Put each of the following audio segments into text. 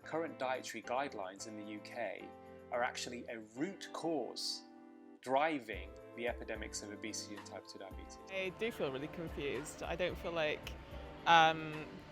current dietary guidelines in the UK are actually a root cause driving the epidemics of obesity and type 2 diabetes. I do feel really confused. I don't feel like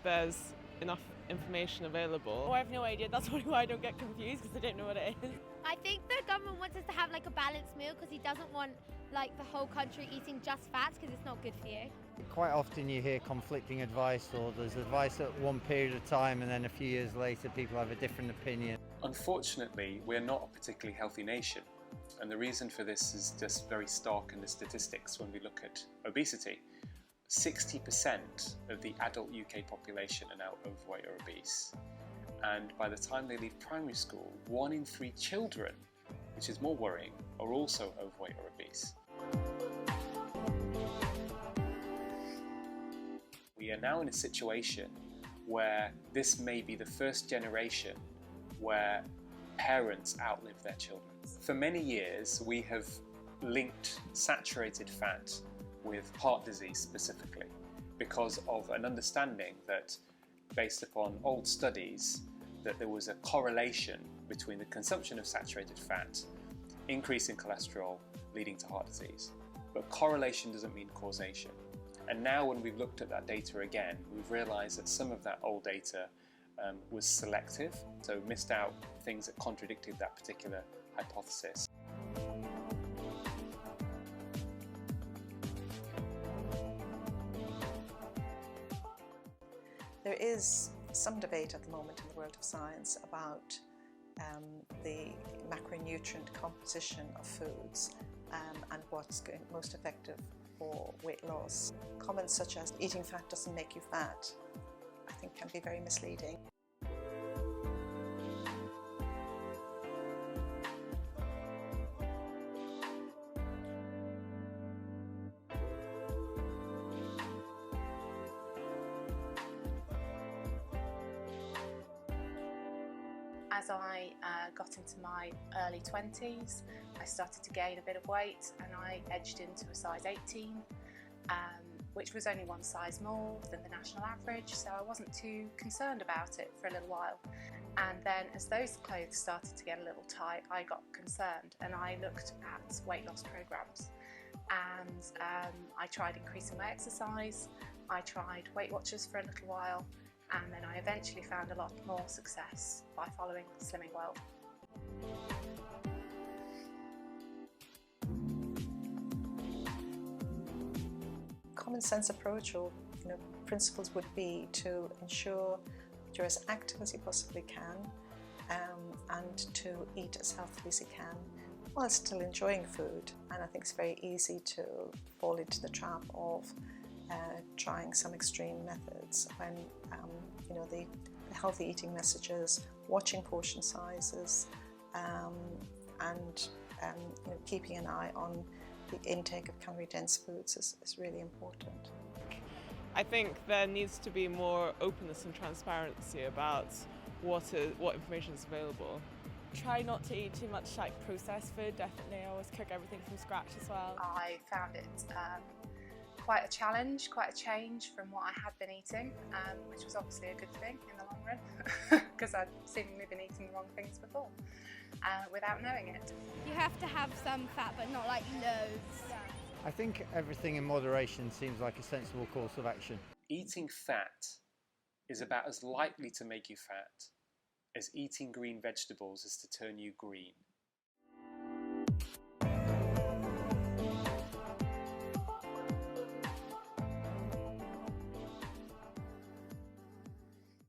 there's enough information available. Oh, I have no idea. That's probably why I don't get confused, because I don't know what it is. I think the government wants us to have like a balanced meal because he doesn't want like the whole country eating just fats because it's not good for you. Quite often you hear conflicting advice, or there's advice at one period of time and then a few years later people have a different opinion. Unfortunately, we're not a particularly healthy nation, and the reason for this is just very stark in the statistics. When we look at obesity, 60% of the adult UK population are now overweight or obese, and by the time they leave primary school, 1 in 3 children, which is more worrying, are also overweight or obese. We are now in a situation where this may be the first generation where parents outlive their children. For many years we have linked saturated fat with heart disease specifically because of an understanding that, based upon old studies, that there was a correlation between the consumption of saturated fat, increase in cholesterol, leading to heart disease. But correlation doesn't mean causation. And now when we've looked at that data again, we've realised that some of that old data was selective, so missed out things that contradicted that particular hypothesis. There is some debate at the moment in the world of science about the macronutrient composition of foods and what's most effective for weight loss. Comments such as eating fat doesn't make you fat, I think can be very misleading. As I got into my early 20s, I started to gain a bit of weight and I edged into a size 18, which was only one size more than the national average, so I wasn't too concerned about it for a little while. And then as those clothes started to get a little tight, I got concerned and I looked at weight loss programs. And I tried increasing my exercise, I tried Weight Watchers for a little while, and then I eventually found a lot more success by following Slimming World. Common sense approach or principles would be to ensure that you're as active as you possibly can and to eat as healthily as you can while still enjoying food. And I think it's very easy to fall into the trap of trying some extreme methods when the healthy eating messages, watching portion sizes, and keeping an eye on the intake of calorie-dense foods is really important. I think there needs to be more openness and transparency about what information is available. Try not to eat too much like processed food, definitely. I always cook everything from scratch as well. I found it quite a challenge, quite a change from what I had been eating, which was obviously a good thing in the long run because I'd seemingly been eating the wrong things before without knowing it. You have to have some fat but not like loads. Yeah. I think everything in moderation seems like a sensible course of action. Eating fat is about as likely to make you fat as eating green vegetables is to turn you green.